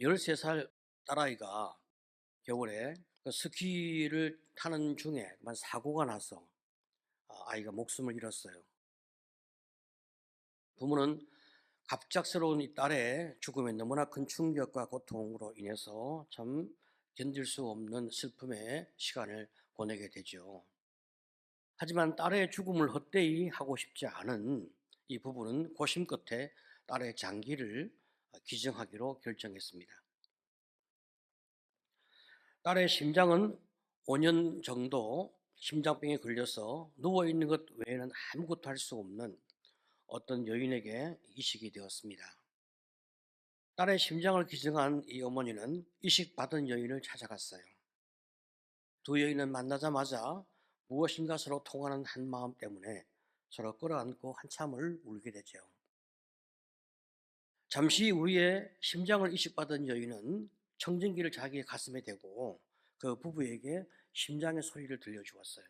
13살 딸아이가 겨울에 그 스키를 타는 중에 사고가 나서 아이가 목숨을 잃었어요. 부모는 갑작스러운 이 딸의 죽음에 너무나 큰 충격과 고통으로 인해서 참 견딜 수 없는 슬픔의 시간을 보내게 되죠. 하지만 딸의 죽음을 헛되이 하고 싶지 않은 이 부부는 고심 끝에 딸의 장기를 기증하기로 결정했습니다. 딸의 심장은 5년 정도 심장병에 걸려서 누워있는 것 외에는 아무것도 할 수 없는 어떤 여인에게 이식이 되었습니다. 딸의 심장을 기증한 이 어머니는 이식받은 여인을 찾아갔어요. 두 여인은 만나자마자 무엇인가 서로 통하는 한 마음 때문에 서로 끌어안고 한참을 울게 되죠. 잠시 후에 심장을 이식받은 여인은 청진기를 자기의 가슴에 대고 그 부부에게 심장의 소리를 들려주었어요.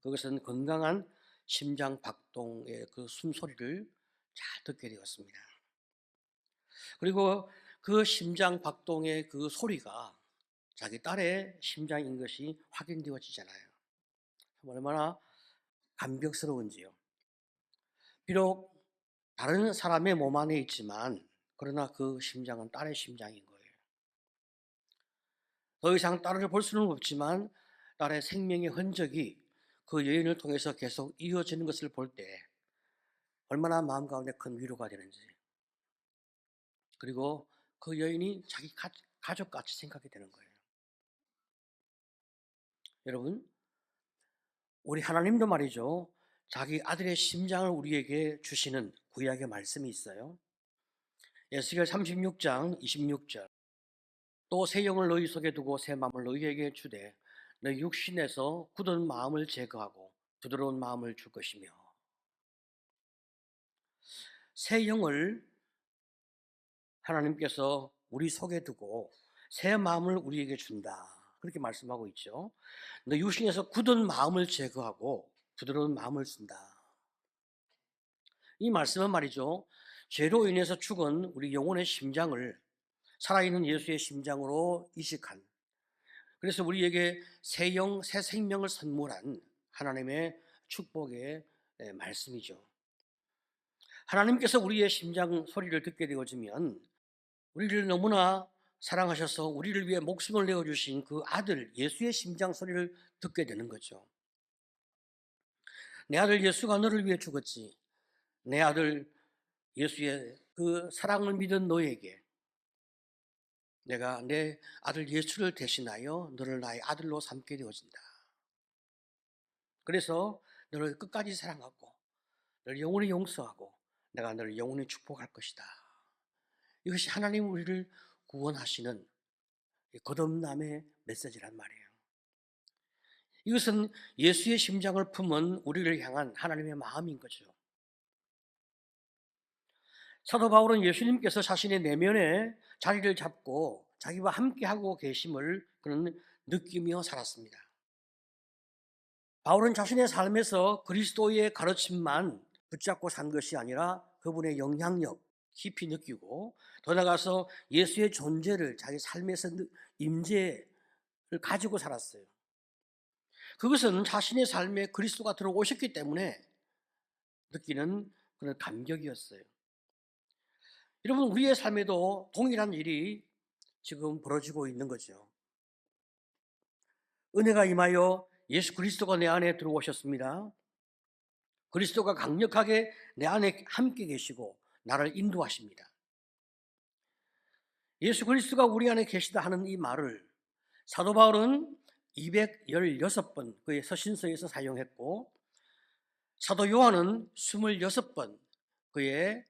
그것은 건강한 심장 박동의 그 숨소리를 잘 듣게 되었습니다. 그리고 그 심장 박동의 그 소리가 자기 딸의 심장인 것이 확인되어지잖아요. 얼마나 감격스러운지요. 비록 다른 사람의 몸 안에 있지만 그러나 그 심장은 딸의 심장인 거예요. 더 이상 딸을 볼 수는 없지만 딸의 생명의 흔적이 그 여인을 통해서 계속 이어지는 것을 볼 때 얼마나 마음 가운데 큰 위로가 되는지, 그리고 그 여인이 자기 가족같이 생각이 되는 거예요. 여러분, 우리 하나님도 말이죠, 자기 아들의 심장을 우리에게 주시는 구약의 말씀이 있어요. 에스겔 36장 26절, 또 새 영을 너희 속에 두고 새 마음을 너희에게 주되 너희 육신에서 굳은 마음을 제거하고 부드러운 마음을 줄 것이며, 새 영을 하나님께서 우리 속에 두고 새 마음을 우리에게 준다, 그렇게 말씀하고 있죠. 너 육신에서 굳은 마음을 제거하고 부드러운 마음을 준다. 이 말씀은 말이죠, 죄로 인해서 죽은 우리 영혼의 심장을 살아있는 예수의 심장으로 이식한, 그래서 우리에게 새 영, 새 생명을 선물한 하나님의 축복의 말씀이죠. 하나님께서 우리의 심장 소리를 듣게 되어지면 우리를 너무나 사랑하셔서 우리를 위해 목숨을 내어주신 그 아들 예수의 심장 소리를 듣게 되는 거죠. 내 아들 예수가 너를 위해 죽었지. 내 아들 예수의 그 사랑을 믿은 너에게 내가 내 아들 예수를 대신하여 너를 나의 아들로 삼게 되어진다. 그래서 너를 끝까지 사랑하고 너를 영원히 용서하고 내가 너를 영원히 축복할 것이다. 이것이 하나님 우리를 구원하시는 거듭남의 메시지란 말이에요. 이것은 예수의 심장을 품은 우리를 향한 하나님의 마음인 거죠. 사도 바울은 예수님께서 자신의 내면에 자리를 잡고 자기와 함께하고 계심을 그는 느끼며 살았습니다. 바울은 자신의 삶에서 그리스도의 가르침만 붙잡고 산 것이 아니라 그분의 영향력 깊이 느끼고, 더 나아가서 예수의 존재를 자기 삶에서 임재를 가지고 살았어요. 그것은 자신의 삶에 그리스도가 들어오셨기 때문에 느끼는 그런 감격이었어요. 여러분, 우리의 삶에도 동일한 일이 지금 벌어지고 있는 거죠. 은혜가 임하여 예수 그리스도가 내 안에 들어오셨습니다. 그리스도가 강력하게 내 안에 함께 계시고 나를 인도하십니다. 예수 그리스도가 우리 안에 계시다 하는 이 말을 사도 바울은 216번 그의 서신서에서 사용했고, 사도 요한은 26번 그의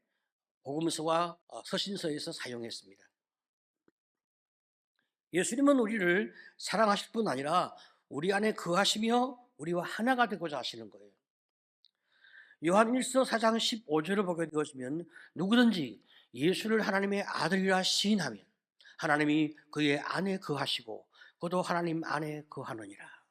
복음서와 서신서에서 사용했습니다. 예수님은 우리를 사랑하실 뿐 아니라 우리 안에 거하시며 우리와 하나가 되고자 하시는 거예요. 요한 1서 4장 15절을 보게 되었으면 누구든지 예수를 하나님의 아들이라 시인하면 하나님이 그의 안에 거하시고 그도 하나님 안에 거하느니라.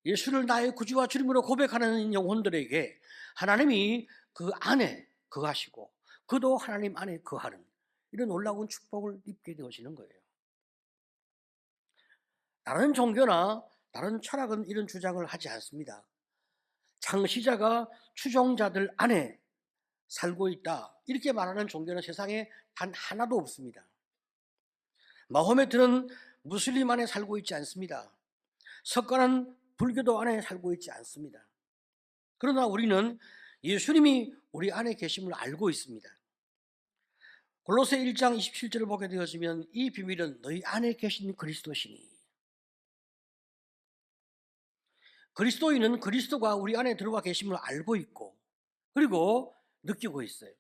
예수를 나의 구주와 주님으로 고백하는 영혼들에게 하나님이 그 안에 거하시고 그도 하나님 안에 거하는, 이런 놀라운 축복을 입게 되어지는 거예요. 다른 종교나 다른 철학은 이런 주장을 하지 않습니다. 창시자가 추종자들 안에 살고 있다, 이렇게 말하는 종교는 세상에 단 하나도 없습니다. 마호메트는 무슬림 안에 살고 있지 않습니다. 석가는 불교도 안에 살고 있지 않습니다. 그러나 우리는 예수님이 우리 안에 계심을 알고 있습니다. 골로새 1장 27절을 보게 되어지면 이 비밀은 너희 안에 계신 그리스도시니, 그리스도인은 그리스도가 우리 안에 들어와 계심을 알고 있고 그리고 느끼고 있어요.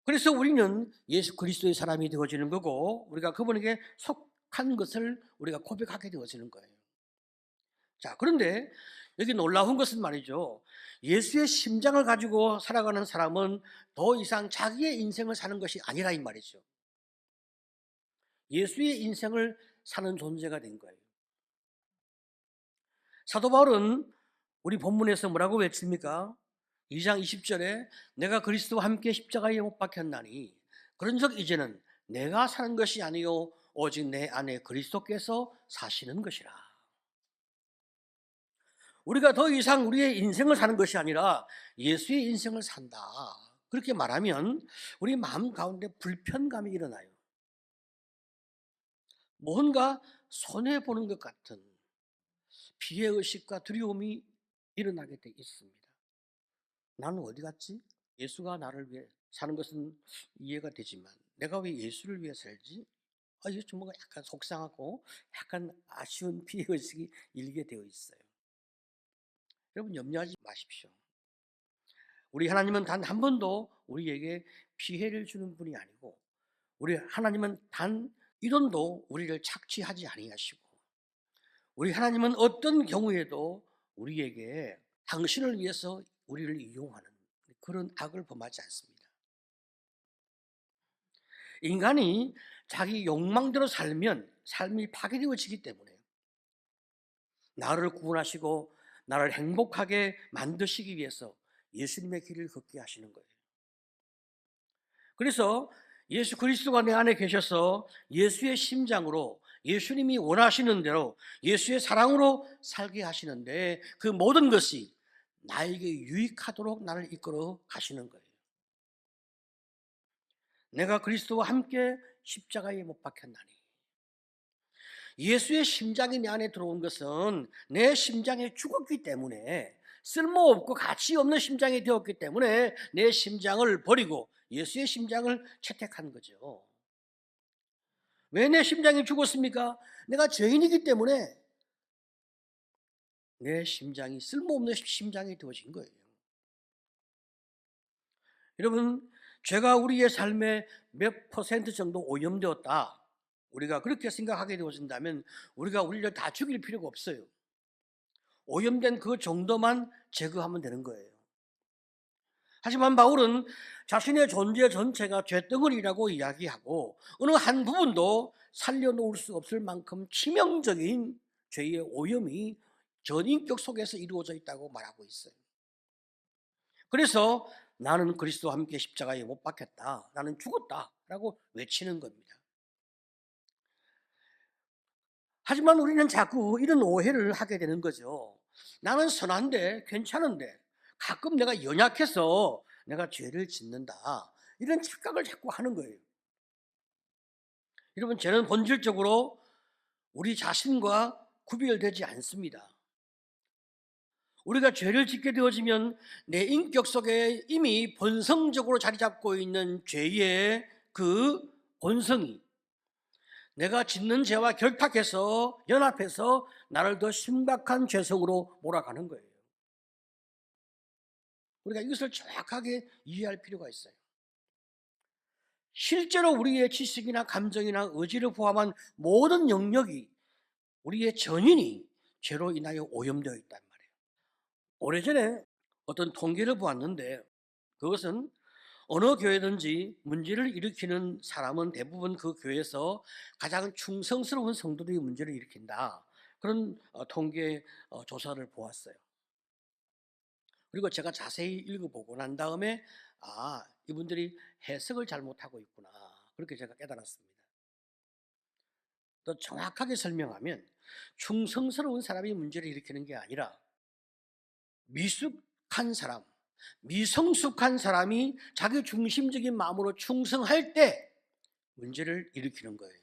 그래서 우리는 예수 그리스도의 사람이 되어지는 거고 우리가 그분에게 속한 것을 우리가 고백하게 되어지는 거예요. 자, 그런데 여기 놀라운 것은 말이죠, 예수의 심장을 가지고 살아가는 사람은 더 이상 자기의 인생을 사는 것이 아니라 이 말이죠. 예수의 인생을 사는 존재가 된 거예요. 사도 바울은 우리 본문에서 뭐라고 외칩니까? 2장 20절에 내가 그리스도와 함께 십자가에 못 박혔나니 그런즉 이제는 내가 사는 것이 아니요 오직 내 안에 그리스도께서 사시는 것이라. 우리가 더 이상 우리의 인생을 사는 것이 아니라 예수의 인생을 산다, 그렇게 말하면 우리 마음 가운데 불편감이 일어나요. 뭔가 손해보는 것 같은 피해의식과 두려움이 일어나게 돼 있습니다. 나는 어디 갔지? 예수가 나를 위해 사는 것은 이해가 되지만 내가 왜 예수를 위해 살지? 이게 좀 뭔가 약간 속상하고 약간 아쉬운 피해의식이 일게 되어 있어요. 여러분 염려하지 마십시오. 우리 하나님은 단 한 번도 우리에게 피해를 주는 분이 아니고 우리 하나님은 단 1원도 우리를 착취하지 아니하시고 우리 하나님은 어떤 경우에도 우리에게 당신을 위해서 우리를 이용하는 그런 악을 범하지 않습니다. 인간이 자기 욕망대로 살면 삶이 파괴되어지기 때문에 나를 구원하시고 나를 행복하게 만드시기 위해서 예수님의 길을 걷게 하시는 거예요. 그래서 예수 그리스도가 내 안에 계셔서 예수의 심장으로 예수님이 원하시는 대로 예수의 사랑으로 살게 하시는데 그 모든 것이 나에게 유익하도록 나를 이끌어 가시는 거예요. 내가 그리스도와 함께 십자가에 못 박혔나니, 예수의 심장이 내 안에 들어온 것은 내 심장에 죽었기 때문에, 쓸모없고 가치 없는 심장이 되었기 때문에 내 심장을 버리고 예수의 심장을 채택한 거죠. 왜 내 심장이 죽었습니까? 내가 죄인이기 때문에 내 심장이 쓸모없는 심장이 되어진 거예요. 여러분, 죄가 우리의 삶에 몇 퍼센트 정도 오염되었다, 우리가 그렇게 생각하게 되어진다면 우리가 우리를 다 죽일 필요가 없어요. 오염된 그 정도만 제거하면 되는 거예요. 하지만 바울은 자신의 존재 전체가 죄덩어리라고 이야기하고 어느 한 부분도 살려놓을 수 없을 만큼 치명적인 죄의 오염이 전인격 속에서 이루어져 있다고 말하고 있어요. 그래서 나는 그리스도와 함께 십자가에 못 박혔다, 나는 죽었다라고 외치는 겁니다. 하지만 우리는 자꾸 이런 오해를 하게 되는 거죠. 나는 선한데, 괜찮은데 가끔 내가 연약해서 내가 죄를 짓는다, 이런 착각을 자꾸 하는 거예요. 여러분, 죄는 본질적으로 우리 자신과 구별되지 않습니다. 우리가 죄를 짓게 되어지면 내 인격 속에 이미 본성적으로 자리 잡고 있는 죄의 그 본성이 내가 짓는 죄와 결탁해서 연합해서 나를 더 심각한 죄성으로 몰아가는 거예요. 우리가 이것을 정확하게 이해할 필요가 있어요. 실제로 우리의 지식이나 감정이나 의지를 포함한 모든 영역이, 우리의 전인이 죄로 인하여 오염되어 있단 말이에요. 오래전에 어떤 통계를 보았는데 그것은 어느 교회든지 문제를 일으키는 사람은 대부분 그 교회에서 가장 충성스러운 성도들이 문제를 일으킨다, 그런 통계 조사를 보았어요. 그리고 제가 자세히 읽어보고 난 다음에 이분들이 해석을 잘못하고 있구나, 그렇게 제가 깨달았습니다. 더 정확하게 설명하면 충성스러운 사람이 문제를 일으키는 게 아니라 미숙한 사람, 미성숙한 사람이 자기 중심적인 마음으로 충성할 때 문제를 일으키는 거예요.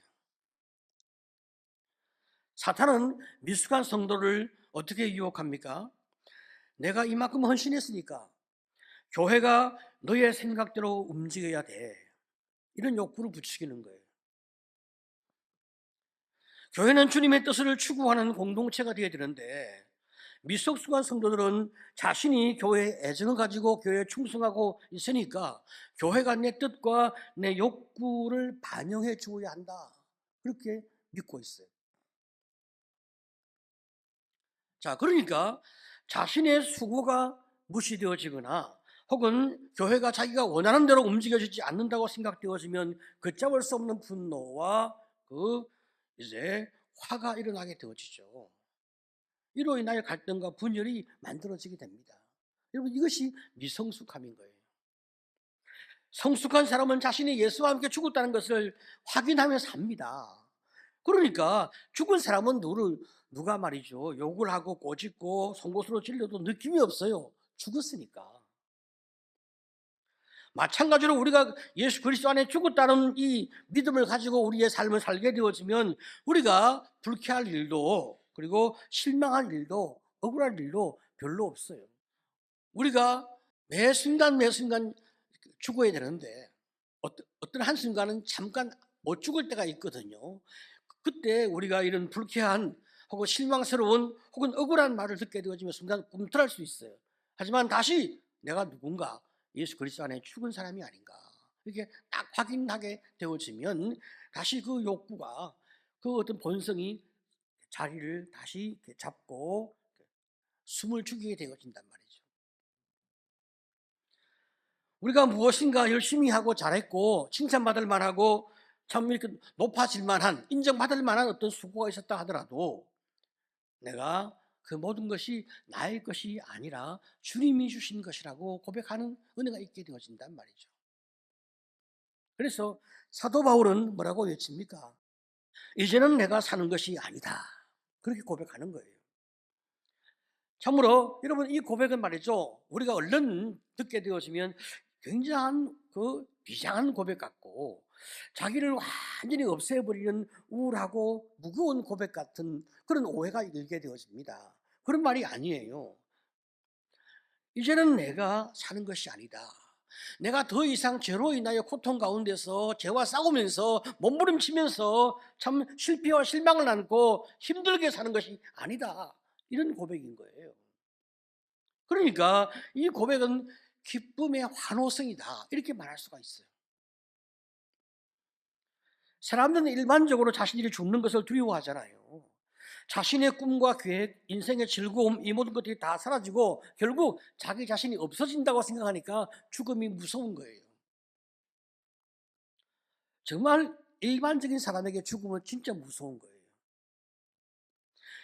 사탄은 미숙한 성도를 어떻게 유혹합니까? 내가 이만큼 헌신했으니까 교회가 너의 생각대로 움직여야 돼, 이런 욕구를 부추기는 거예요. 교회는 주님의 뜻을 추구하는 공동체가 되어야 되는데, 미성숙한 성도들은 자신이 교회에 애정을 가지고 교회에 충성하고 있으니까 교회가 내 뜻과 내 욕구를 반영해 주어야 한다, 그렇게 믿고 있어요. 자, 그러니까 자신의 수고가 무시되어지거나 혹은 교회가 자기가 원하는 대로 움직여지지 않는다고 생각되어지면 걷잡을 수 없는 분노와 이제 화가 일어나게 되어지죠. 이로 인하여 갈등과 분열이 만들어지게 됩니다. 여러분, 이것이 미성숙함인 거예요. 성숙한 사람은 자신이 예수와 함께 죽었다는 것을 확인하며 삽니다. 그러니까 죽은 사람은 누가 말이죠, 욕을 하고 꼬집고 송곳으로 찔려도 느낌이 없어요. 죽었으니까. 마찬가지로 우리가 예수 그리스도 안에 죽었다는 이 믿음을 가지고 우리의 삶을 살게 되어지면 우리가 불쾌할 일도, 그리고 실망할 일도, 억울할 일도 별로 없어요. 우리가 매 순간 죽어야 되는데 어떤 한순간은 잠깐 못 죽을 때가 있거든요. 그때 우리가 이런 불쾌한 혹은 실망스러운 혹은 억울한 말을 듣게 되어지면 순간 꿈틀할 수 있어요. 하지만 다시 내가 누군가 예수 그리스도 안에 죽은 사람이 아닌가, 이렇게 딱 확인하게 되어지면 다시 그 욕구가, 그 어떤 본성이 자리를 다시 잡고 숨을 죽이게 되어진단 말이죠. 우리가 무엇인가 열심히 하고 잘했고 칭찬받을 만하고 참 이렇게 높아질 만한, 인정받을 만한 어떤 수고가 있었다 하더라도 내가 그 모든 것이 나의 것이 아니라 주님이 주신 것이라고 고백하는 은혜가 있게 되어진단 말이죠. 그래서 사도 바울은 뭐라고 외칩니까? 이제는 내가 사는 것이 아니다, 그렇게 고백하는 거예요. 참으로 여러분, 이 고백은 말이죠, 우리가 얼른 듣게 되어지면 굉장한 비장한 고백 같고 자기를 완전히 없애버리는 우울하고 무거운 고백 같은 그런 오해가 일게 되어집니다. 그런 말이 아니에요. 이제는 내가 사는 것이 아니다, 내가 더 이상 죄로 인하여 고통 가운데서 죄와 싸우면서 몸부림치면서 참 실패와 실망을 안고 힘들게 사는 것이 아니다, 이런 고백인 거예요. 그러니까 이 고백은 기쁨의 환호성이다, 이렇게 말할 수가 있어요. 사람들은 일반적으로 자신이 죽는 것을 두려워하잖아요. 자신의 꿈과 계획, 인생의 즐거움, 이 모든 것들이 다 사라지고 결국 자기 자신이 없어진다고 생각하니까 죽음이 무서운 거예요. 정말 일반적인 사람에게 죽음은 진짜 무서운 거예요.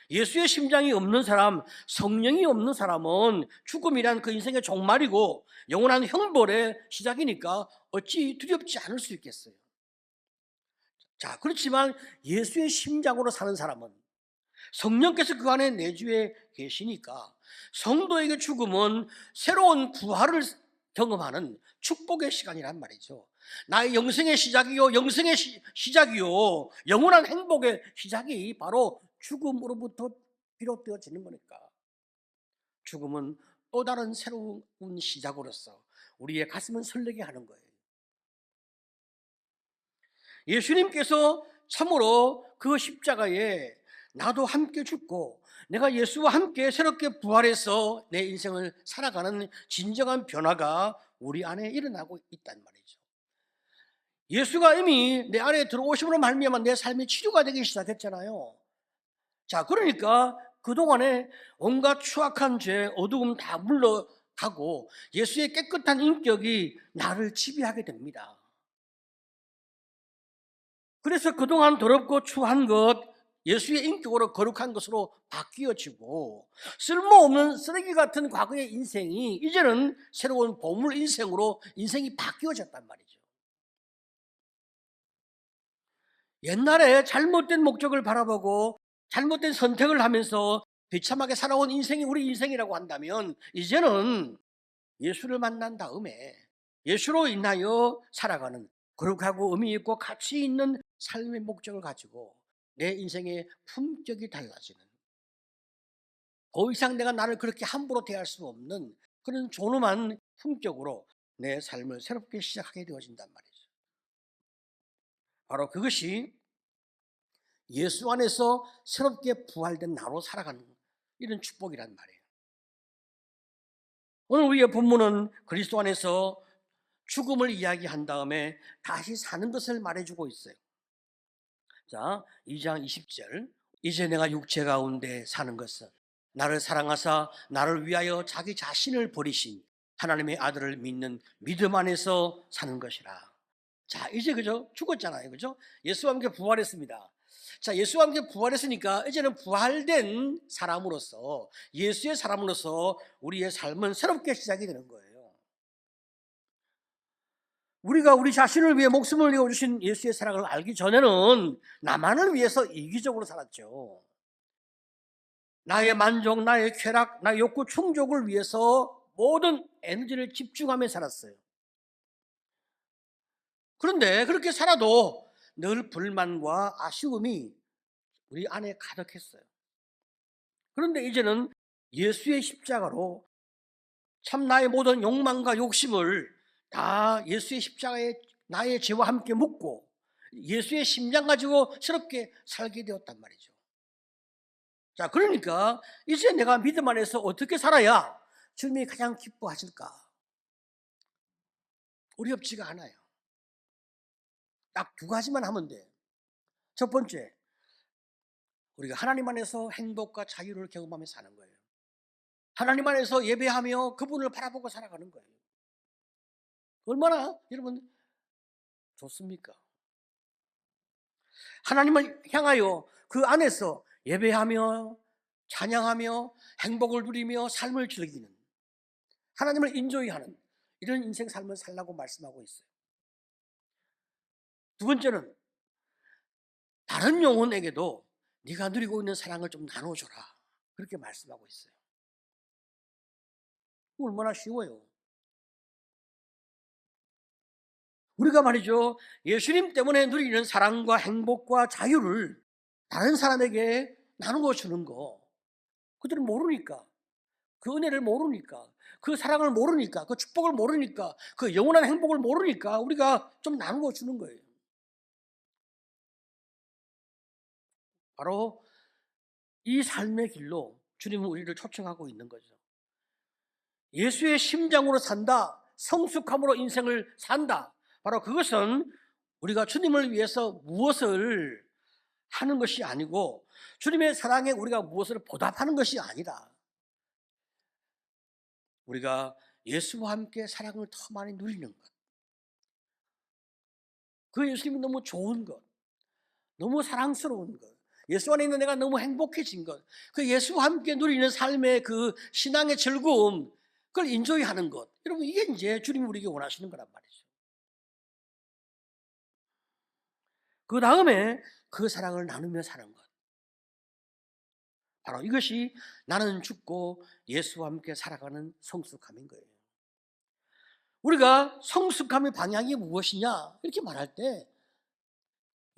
예수의 심장이 없는 사람, 성령이 없는 사람은 죽음이란 그 인생의 종말이고 영원한 형벌의 시작이니까 어찌 두렵지 않을 수 있겠어요. 자, 그렇지만 예수의 심장으로 사는 사람은 성령께서 그 안에 내주에 계시니까 성도에게 죽음은 새로운 부활을 경험하는 축복의 시간이란 말이죠. 나의 영생의 시작이요, 영생의 시작이요, 영원한 행복의 시작이 바로 죽음으로부터 비롯되어지는 거니까 죽음은 또 다른 새로운 시작으로서 우리의 가슴은 설레게 하는 거예요. 예수님께서 참으로 그 십자가에 나도 함께 죽고 내가 예수와 함께 새롭게 부활해서 내 인생을 살아가는 진정한 변화가 우리 안에 일어나고 있단 말이죠. 예수가 이미 내 안에 들어오심으로 말미암아 내 삶이 치료가 되기 시작했잖아요. 자, 그러니까 그동안에 온갖 추악한 죄, 어두움 다 물러가고 예수의 깨끗한 인격이 나를 지배하게 됩니다. 그래서 그동안 더럽고 추한 것, 예수의 인격으로 거룩한 것으로 바뀌어지고 쓸모없는 쓰레기 같은 과거의 인생이 이제는 새로운 보물 인생으로 인생이 바뀌어졌단 말이죠. 옛날에 잘못된 목적을 바라보고 잘못된 선택을 하면서 비참하게 살아온 인생이 우리 인생이라고 한다면 이제는 예수를 만난 다음에 예수로 인하여 살아가는 거룩하고 의미 있고 가치 있는 삶의 목적을 가지고 내 인생의 품격이 달라지는, 더 이상 내가 나를 그렇게 함부로 대할 수 없는 그런 존엄한 품격으로 내 삶을 새롭게 시작하게 되어진단 말이죠. 바로 그것이 예수 안에서 새롭게 부활된 나로 살아가는 이런 축복이란 말이에요. 오늘 우리의 본문은 그리스도 안에서 죽음을 이야기한 다음에 다시 사는 것을 말해주고 있어요. 자, 2장 20절. 이제 내가 육체 가운데 사는 것은 나를 사랑하사 나를 위하여 자기 자신을 버리신 하나님의 아들을 믿는 믿음 안에서 사는 것이라. 자, 이제 그죠? 죽었잖아요. 그죠? 예수와 함께 부활했습니다. 자, 예수와 함께 부활했으니까 이제는 부활된 사람으로서, 예수의 사람으로서 우리의 삶은 새롭게 시작이 되는 거예요. 우리가 우리 자신을 위해 목숨을 내어주신 예수의 사랑을 알기 전에는 나만을 위해서 이기적으로 살았죠. 나의 만족, 나의 쾌락, 나의 욕구 충족을 위해서 모든 에너지를 집중하며 살았어요. 그런데 그렇게 살아도 늘 불만과 아쉬움이 우리 안에 가득했어요. 그런데 이제는 예수의 십자가로 참 나의 모든 욕망과 욕심을 다 예수의 십자가에 나의 죄와 함께 묻고 예수의 심장 가지고 새롭게 살게 되었단 말이죠. 자, 그러니까 이제 내가 믿음 안에서 어떻게 살아야 주님이 가장 기뻐하실까? 어렵지가 않아요. 딱 두 가지만 하면 돼. 첫 번째, 우리가 하나님 안에서 행복과 자유를 경험하며 사는 거예요. 하나님 안에서 예배하며 그분을 바라보고 살아가는 거예요. 얼마나 여러분 좋습니까? 하나님을 향하여 그 안에서 예배하며 찬양하며 행복을 누리며 삶을 즐기는, 하나님을 인조이하는 이런 인생 삶을 살라고 말씀하고 있어요. 두 번째는 다른 영혼에게도 네가 누리고 있는 사랑을 좀 나눠줘라, 그렇게 말씀하고 있어요. 얼마나 쉬워요. 우리가 말이죠, 예수님 때문에 누리는 사랑과 행복과 자유를 다른 사람에게 나누어 주는 거, 그들은 모르니까, 그 은혜를 모르니까, 그 사랑을 모르니까, 그 축복을 모르니까, 그 영원한 행복을 모르니까 우리가 좀 나누어 주는 거예요. 바로 이 삶의 길로 주님은 우리를 초청하고 있는 거죠. 예수의 심장으로 산다, 성숙함으로 인생을 산다. 바로 그것은 우리가 주님을 위해서 무엇을 하는 것이 아니고 주님의 사랑에 우리가 무엇을 보답하는 것이 아니라 우리가 예수와 함께 사랑을 더 많이 누리는 것. 그 예수님이 너무 좋은 것, 너무 사랑스러운 것, 예수 안에 있는 내가 너무 행복해진 것, 그 예수와 함께 누리는 삶의 그 신앙의 즐거움, 그걸 인조이하는 것. 여러분, 이게 이제 주님이 우리에게 원하시는 거란 말이죠. 그 다음에 그 사랑을 나누며 사는 것. 바로 이것이 나는 죽고 예수와 함께 살아가는 성숙함인 거예요. 우리가 성숙함의 방향이 무엇이냐 이렇게 말할 때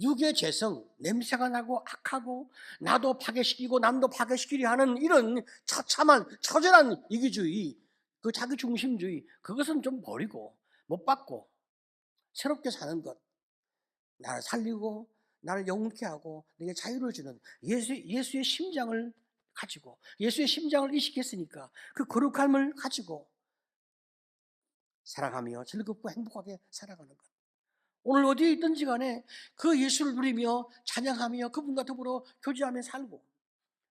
육의 죄성, 냄새가 나고 악하고 나도 파괴시키고 남도 파괴시키려 하는 이런 처참한 처절한 이기주의, 그 자기 중심주의, 그것은 좀 버리고 못 받고 새롭게 사는 것, 나를 살리고 나를 영웅케 하고 내게 자유를 주는 예수의 심장을 가지고, 예수의 심장을 이식했으니까 그 거룩함을 가지고 살아가며 즐겁고 행복하게 살아가는 것. 오늘 어디에 있든지 간에 그 예수를 누리며 찬양하며 그분과 더불어 교제하며 살고,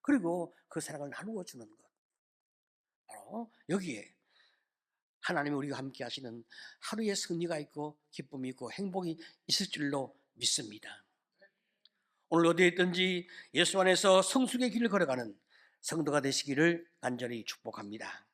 그리고 그 사랑을 나누어 주는 것. 바로 여기에 하나님이 우리가 함께 하시는 하루의 승리가 있고 기쁨이 있고 행복이 있을 줄로 믿습니다. 오늘 어디에 있든지 예수 안에서 성숙의 길을 걸어가는 성도가 되시기를 간절히 축복합니다.